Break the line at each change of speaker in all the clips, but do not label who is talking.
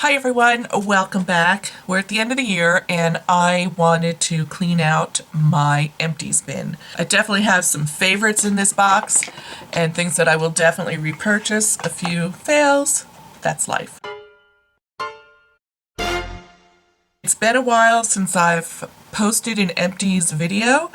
Hi everyone, welcome back. We're at the end of the year and I wanted to clean out my empties bin. I definitely have some favorites in this box and things that I will definitely repurchase. A few fails, that's life. It's been a while since I've posted an empties video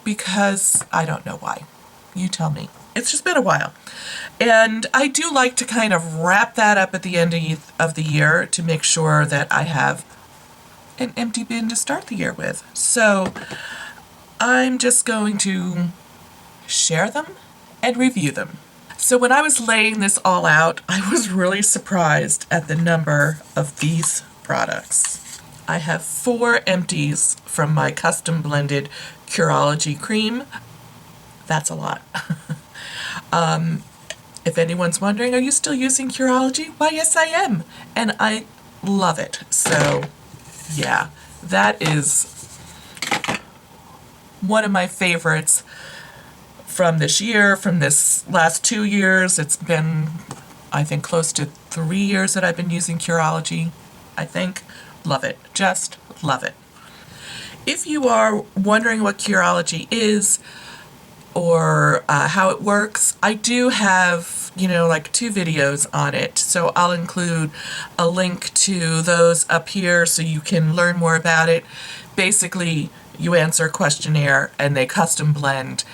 because I don't know why. You tell me. It's just been a while. And I do like to kind of wrap that up at the end of the year to make sure that I have an empty bin to start the year with. So I'm just going to share them and review them. So when I was laying this all out, I was really surprised at the number of these products. I have 4 empties from my custom blended Curology Cream. That's a lot. If anyone's wondering, are you still using Curology? Why, yes, I am. And I love it. So, yeah, that is one of my favorites from this year, from this last 2 years. It's been, I think, close to 3 years that I've been using Curology. I think. Love it. Just love it. If you are wondering what Curology is, or how it works, I do have, like 2 videos on it. So I'll include a link to those up here so you can learn more about it. Basically, you answer a questionnaire and they custom blend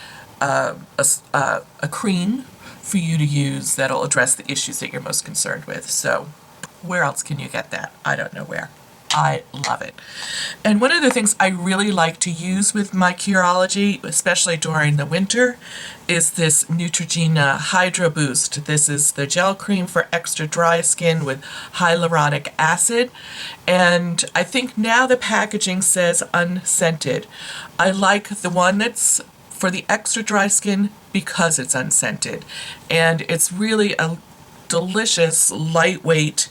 a cream for you to use that'll address the issues that you're most concerned with. So where else can you get that? I don't know where. I love it. And one of the things I really like to use with my Curology, especially during the winter, is this Neutrogena Hydro Boost. This is the gel cream for extra dry skin with hyaluronic acid. And I think now the packaging says unscented. I like the one that's for the extra dry skin because it's unscented. And it's really a delicious, lightweight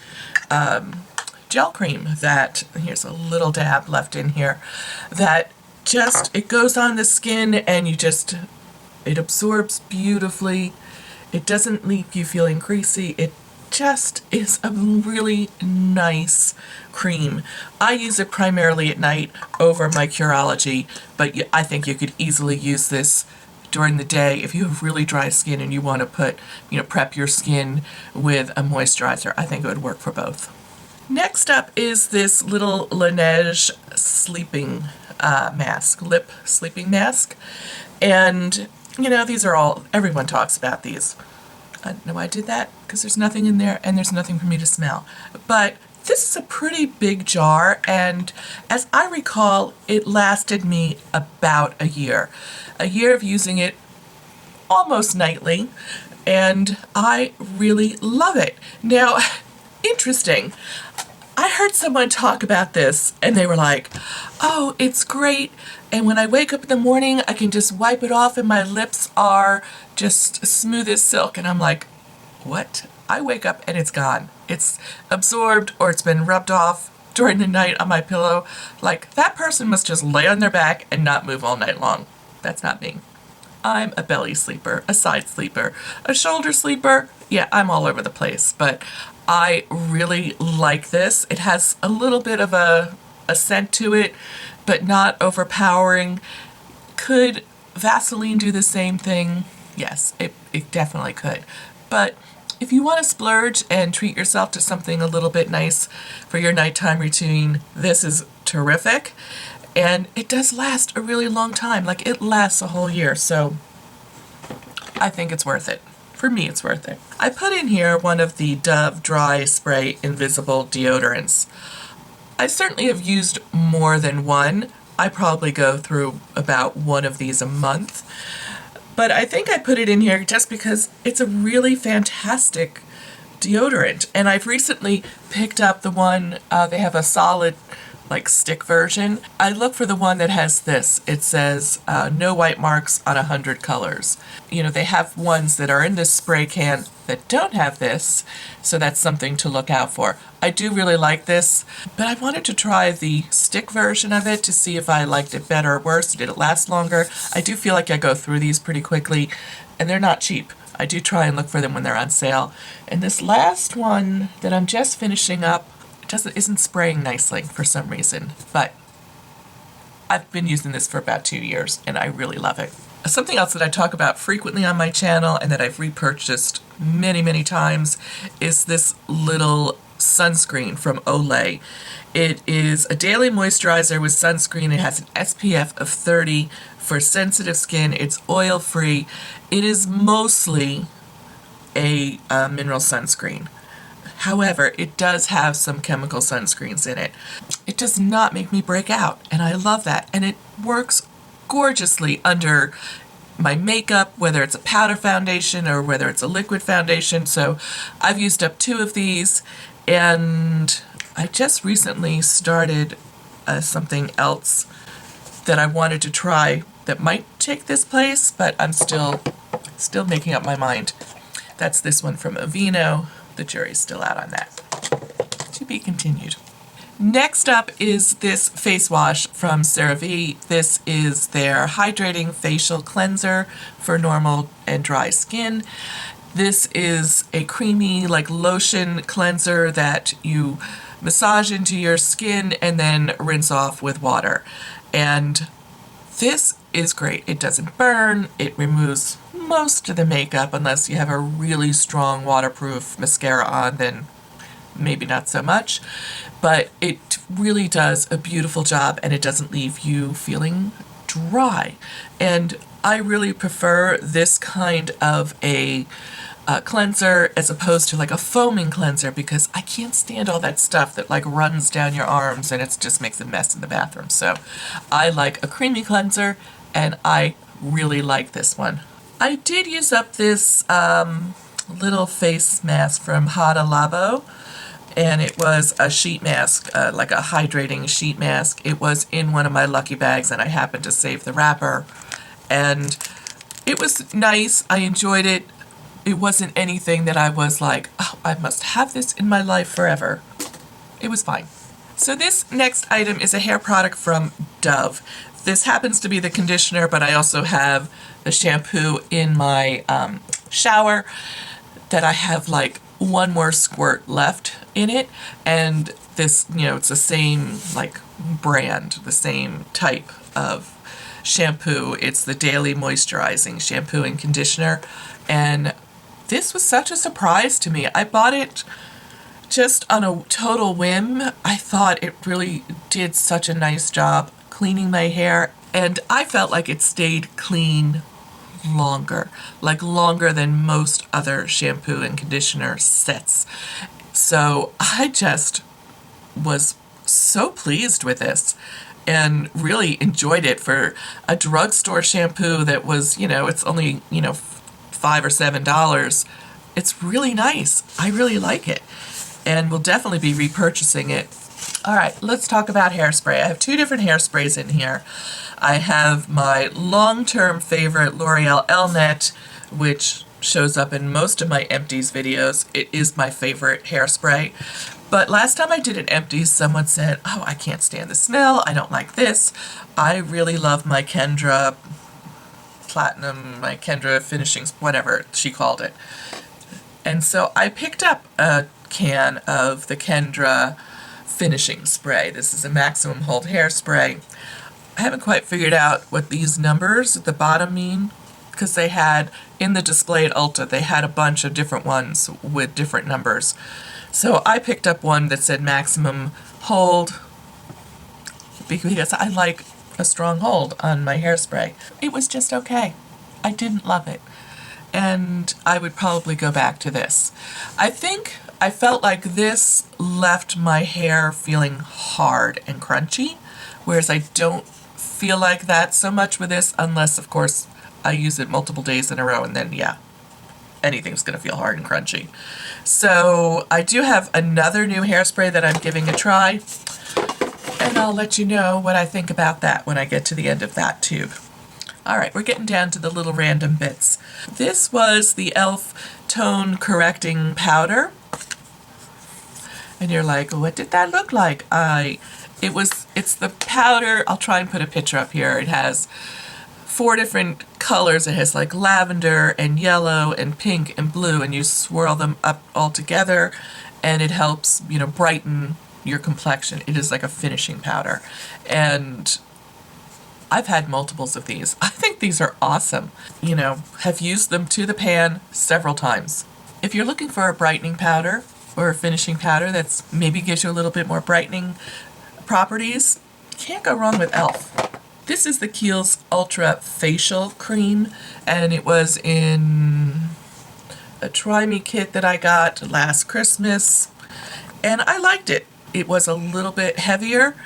gel cream that, here's a little dab left in here, that just, it goes on the skin and it absorbs beautifully. It doesn't leave you feeling greasy. It just is a really nice cream. I use it primarily at night over my Curology, but I think you could easily use this during the day if you have really dry skin and you want to prep your skin with a moisturizer. I think it would work for both. Next up is this little Laneige sleeping mask, lip sleeping mask. And, these are all, everyone talks about these. I don't know why I did that, because there's nothing in there and there's nothing for me to smell. But this is a pretty big jar, and as I recall, it lasted me about a year. A year of using it almost nightly, and I really love it. Now, interesting. I heard someone talk about this and they were like, oh, it's great. And when I wake up in the morning, I can just wipe it off and my lips are just smooth as silk. And I'm like, what? I wake up and it's gone. It's absorbed or it's been rubbed off during the night on my pillow. Like, that person must just lay on their back and not move all night long. That's not me. I'm a belly sleeper, a side sleeper, a shoulder sleeper. Yeah, I'm all over the place, but I really like this. It has a little bit of a scent to it, but not overpowering. Could Vaseline do the same thing? Yes, it definitely could. But if you want to splurge and treat yourself to something a little bit nice for your nighttime routine, this is terrific. And it does last a really long time. Like, it lasts a whole year, so I think it's worth it. For me, it's worth it. I put in here one of the Dove Dry Spray Invisible Deodorants. I certainly have used more than one. I probably go through about one of these a month. But I think I put it in here just because it's a really fantastic deodorant. And I've recently picked up the one, they have a solid stick version. I look for the one that has this. It says no white marks on 100 colors. They have ones that are in this spray can that don't have this, so that's something to look out for. I do really like this, but I wanted to try the stick version of it to see if I liked it better or worse. Did it last longer? I do feel like I go through these pretty quickly, and they're not cheap. I do try and look for them when they're on sale. And this last one that I'm just finishing up isn't spraying nicely for some reason, but I've been using this for about 2 years and I really love it. Something else that I talk about frequently on my channel and that I've repurchased many, many times is this little sunscreen from Olay. It is a daily moisturizer with sunscreen. It has an SPF of 30 for sensitive skin. It's oil-free. It is mostly a mineral sunscreen. However, it does have some chemical sunscreens in it. It does not make me break out, and I love that. And it works gorgeously under my makeup, whether it's a powder foundation or whether it's a liquid foundation. So I've used up 2 of these, and I just recently started something else that I wanted to try that might take this place, but I'm still making up my mind. That's this one from Aveeno. The jury's still out on that. To be continued. Next up is this face wash from CeraVe. This is their hydrating facial cleanser for normal and dry skin. This is a creamy, like lotion cleanser that you massage into your skin and then rinse off with water. And this is great. It doesn't burn. It removes most of the makeup unless you have a really strong waterproof mascara on, then maybe not so much. But it really does a beautiful job and it doesn't leave you feeling dry. And I really prefer this kind of a cleanser as opposed to like a foaming cleanser, because I can't stand all that stuff that like runs down your arms and it just makes a mess in the bathroom. So I like a creamy cleanser and I really like this one. I did use up this little face mask from Hada Labo, and it was a sheet mask, like a hydrating sheet mask. It was in one of my lucky bags and I happened to save the wrapper, and it was nice. I enjoyed it. It wasn't anything that I was like, oh, I must have this in my life forever. It was fine. So this next item is a hair product from Dove. This happens to be the conditioner, but I also have the shampoo in my shower that I have like one more squirt left in it. And this, it's the same like brand, the same type of shampoo. It's the Daily Moisturizing Shampoo and Conditioner. And this was such a surprise to me. I bought it just on a total whim. I thought it really did such a nice job cleaning my hair, and I felt like it stayed clean longer, like longer than most other shampoo and conditioner sets. So I just was so pleased with this and really enjoyed it for a drugstore shampoo that was, it's only, $5 or $7. It's really nice. I really like it and will definitely be repurchasing it. All right, let's talk about hairspray. I have 2 different hairsprays in here. I have my long-term favorite L'Oreal Elnet, which shows up in most of my Empties videos. It is my favorite hairspray. But last time I did an Empties, someone said, oh, I can't stand the smell. I don't like this. I really love my Kenra Platinum, my Kenra Finishings, whatever she called it. And so I picked up a can of the Kenra Finishing Spray. This is a maximum hold hairspray. I haven't quite figured out what these numbers at the bottom mean, because they had, in the display at Ulta, they had a bunch of different ones with different numbers. So I picked up one that said maximum hold, because I like a strong hold on my hairspray. It was just okay. I didn't love it. And I would probably go back to this. I think I felt like this left my hair feeling hard and crunchy, whereas I don't feel like that so much with this, unless, of course, I use it multiple days in a row, and then, yeah, anything's going to feel hard and crunchy. So I do have another new hairspray that I'm giving a try, and I'll let you know what I think about that when I get to the end of that tube. All right, we're getting down to the little random bits. This was the e.l.f. Tone Correcting Powder. And you're like, what did that look like? It's the powder. I'll try and put a picture up here. It has 4 different colors. It has like lavender and yellow and pink and blue, and you swirl them up all together, and it helps, you know, brighten your complexion. It is like a finishing powder, and I've had multiples of these. I think these are awesome. You know, have used them to the pan several times. If you're looking for a brightening powder or a finishing powder that's maybe gives you a little bit more brightening properties, you can't go wrong with e.l.f. This is the Kiehl's Ultra Facial Cream, and it was in a Try Me kit that I got last Christmas, and I liked it. It was a little bit heavier,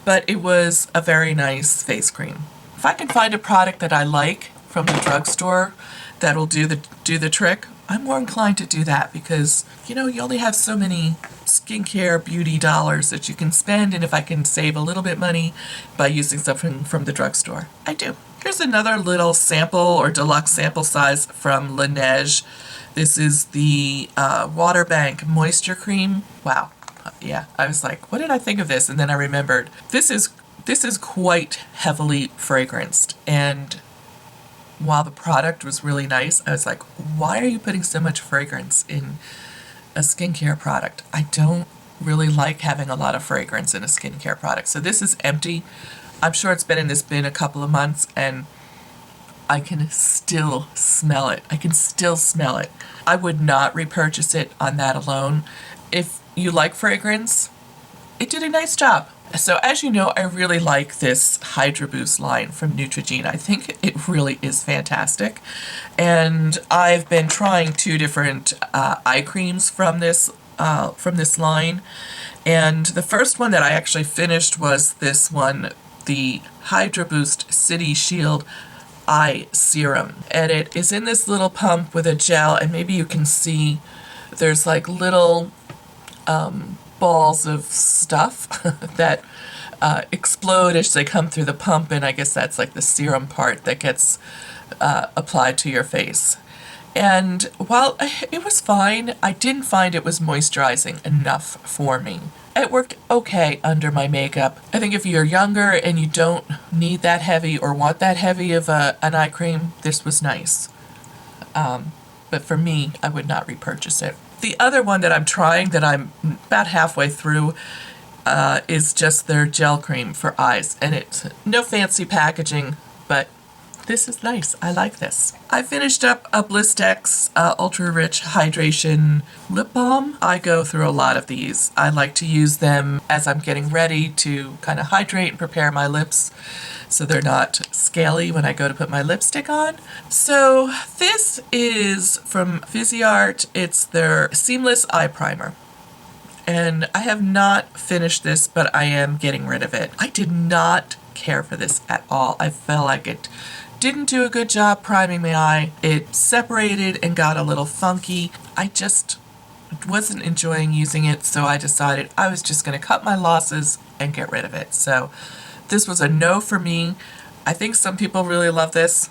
but it was a very nice face cream. If I can find a product that I like from the drugstore that'll do the trick, I'm more inclined to do that, because, you know, you only have so many skincare beauty dollars that you can spend, and if I can save a little bit money by using something from the drugstore, I do. Here's another little sample or deluxe sample size from Laneige. This is the Water Bank Moisture Cream. Wow. Yeah, I was like, what did I think of this? And then I remembered, this is quite heavily fragranced, and while the product was really nice, I was like, why are you putting so much fragrance in a skincare product? I don't really like having a lot of fragrance in a skincare product. So this is empty. I'm sure it's been in this bin a couple of months, and I can still smell it. I can still smell it. I would not repurchase it on that alone. If you like fragrance, it did a nice job. So as you know, I really like this Hydra Boost line from Neutrogena. I think it really is fantastic. And I've been trying 2 different eye creams from this line. And the first one that I actually finished was this one, the Hydra Boost City Shield Eye Serum. And it is in this little pump with a gel, and maybe you can see there's like little balls of stuff that explode as they come through the pump, and I guess that's like the serum part that gets applied to your face. And while it was fine, I didn't find it was moisturizing enough for me. It worked okay under my makeup. I think if you're younger and you don't need that heavy or want that heavy of an eye cream, this was nice. But for me, I would not repurchase it. The other one that I'm trying, that I'm about halfway through, is just their gel cream for eyes. And it's no fancy packaging, but this is nice. I like this. I finished up a Blistex Ultra Rich Hydration Lip Balm. I go through a lot of these. I like to use them as I'm getting ready to kind of hydrate and prepare my lips so they're not scaly when I go to put my lipstick on. So this is from Viseart. It's their Seamless Eye Primer. And I have not finished this, but I am getting rid of it. I did not care for this at all. I felt like it didn't do a good job priming my eye. It separated and got a little funky. I just wasn't enjoying using it, so I decided I was just going to cut my losses and get rid of it. So this was a no for me. I think some people really love this,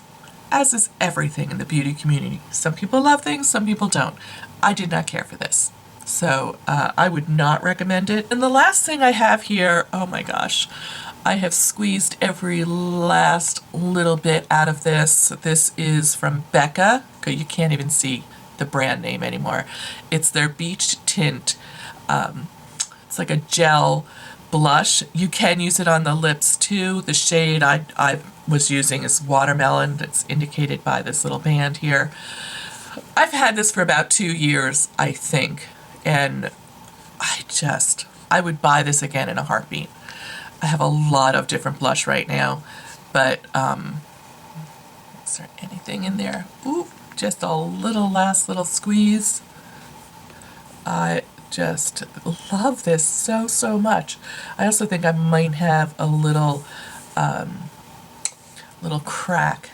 as is everything in the beauty community. Some people love things, some people don't. I did not care for this. So I would not recommend it. And the last thing I have here, oh my gosh, I have squeezed every last little bit out of this. This is from Becca. Okay, you can't even see the brand name anymore. It's their Beach Tint. It's like a gel blush. You can use it on the lips too. The shade I was using is Watermelon. That's indicated by this little band here. I've had this for about 2 years, I think, and I would buy this again in a heartbeat. I have a lot of different blush right now, but is there anything in there? Ooh, just a last little squeeze. I just love this so much. I also think I might have a little crack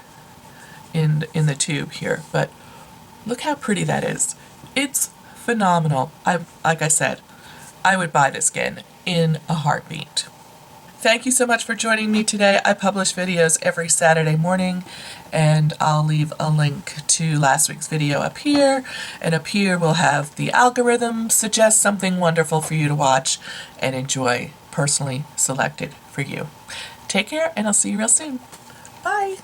in the tube here, but look how pretty that is. It's phenomenal. Like I said, I would buy this again in a heartbeat. Thank you so much for joining me today. I publish videos every Saturday morning, and I'll leave a link to last week's video up here, and up here we'll have the algorithm suggest something wonderful for you to watch and enjoy, personally selected for you. Take care, and I'll see you real soon. Bye.